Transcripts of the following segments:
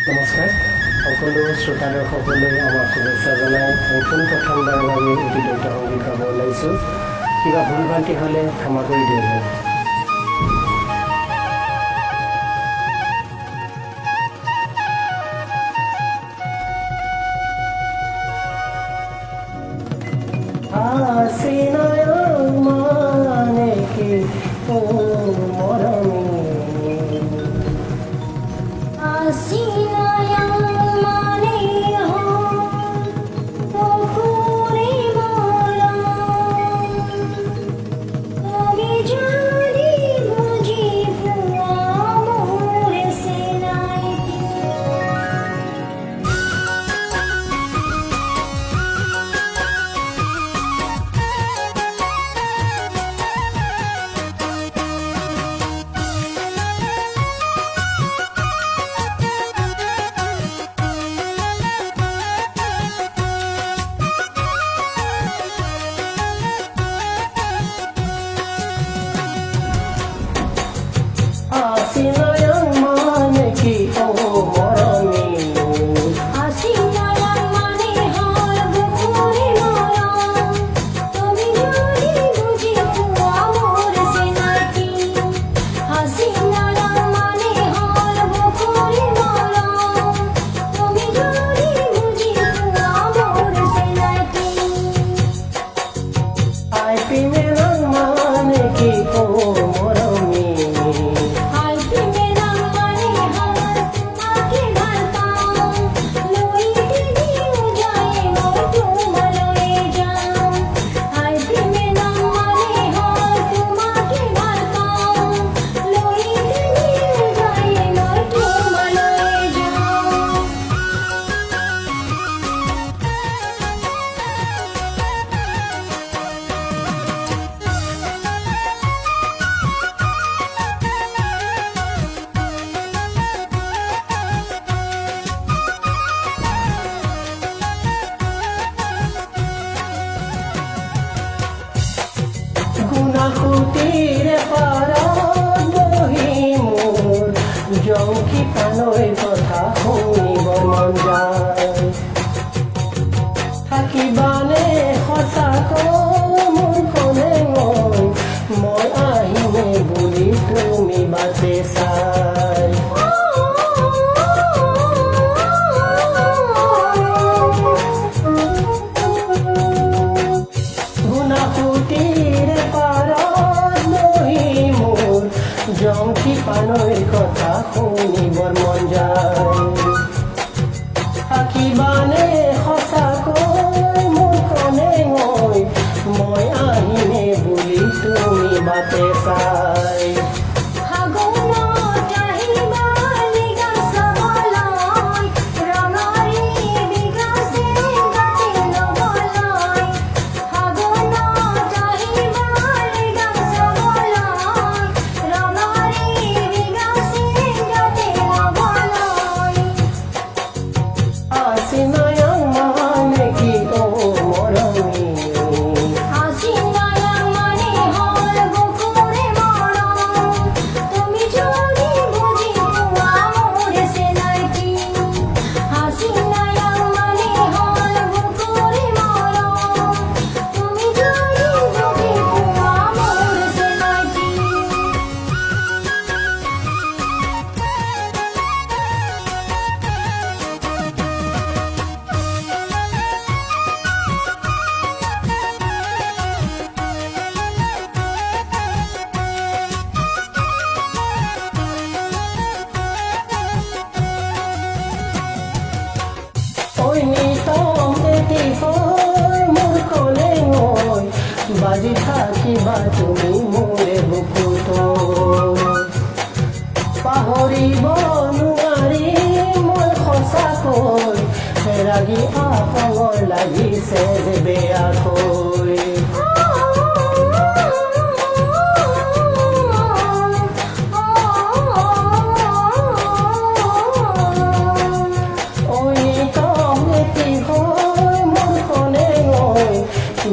নমস্কাৰ সকলো শ্ৰোতা দৰ্শকলৈ আমাৰ শুভেচ্ছা জনাই পোনপ্ৰথমবাৰৰ বাবে এটি দ্বৈত সংগীত গাব ওলাইছোঁ। কিবা ভুল ভ্ৰান্তি হ'লে ক্ষমা কৰি দিয়ক। গুণাসুতিৰে পাৰত বহি মোৰ জংকি পানৈৰ কথা শুনিব মন যায়। থাকিবানে সঁচাকৈ মোৰ কলে মই আহিমে বুলি তুমি বাটে চাই। জংকি পানৈৰ কথা শুনিবৰ মন যায়। থাকিবানে সঁচাকৈ মোৰ কণে মই আহিমে বুলি তুমি বাটে চাই। বাজি থাকিবা তুমি মোৰে বুকুত পাহৰিব নোৱাৰি মই সঁচাকৈ ৰাগি আপঙৰ লাগিছে যে বেয়াকৈ।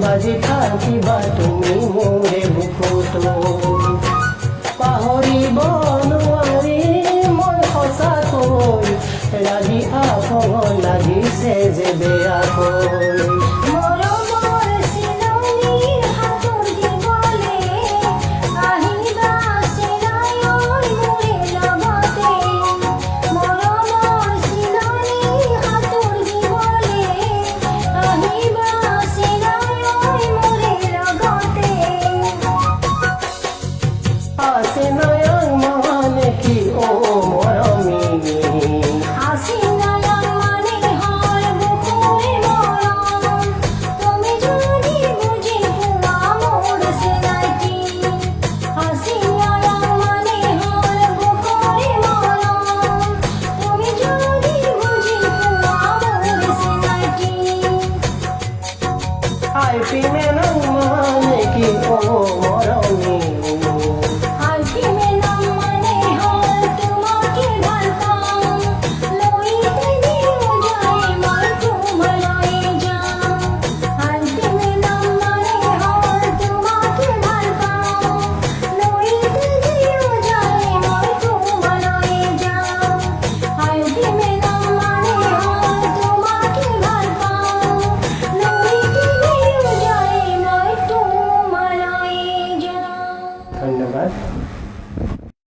বাজি থাকিবা তুমি মোৰে বুকুত পাহৰিব নোৱাৰি মই সঁচাকৈ ৰাগি লাগিছে যে বেয়াকৈ মৰমৰ চিলনীৰ হাতত দিবলে আহিবা চিলাইৰ মোৰে লগতে মৰমৰ চিলনীৰ হাতত দিবলে আহিবা চিলাইৰ মোৰে লগতে আছে না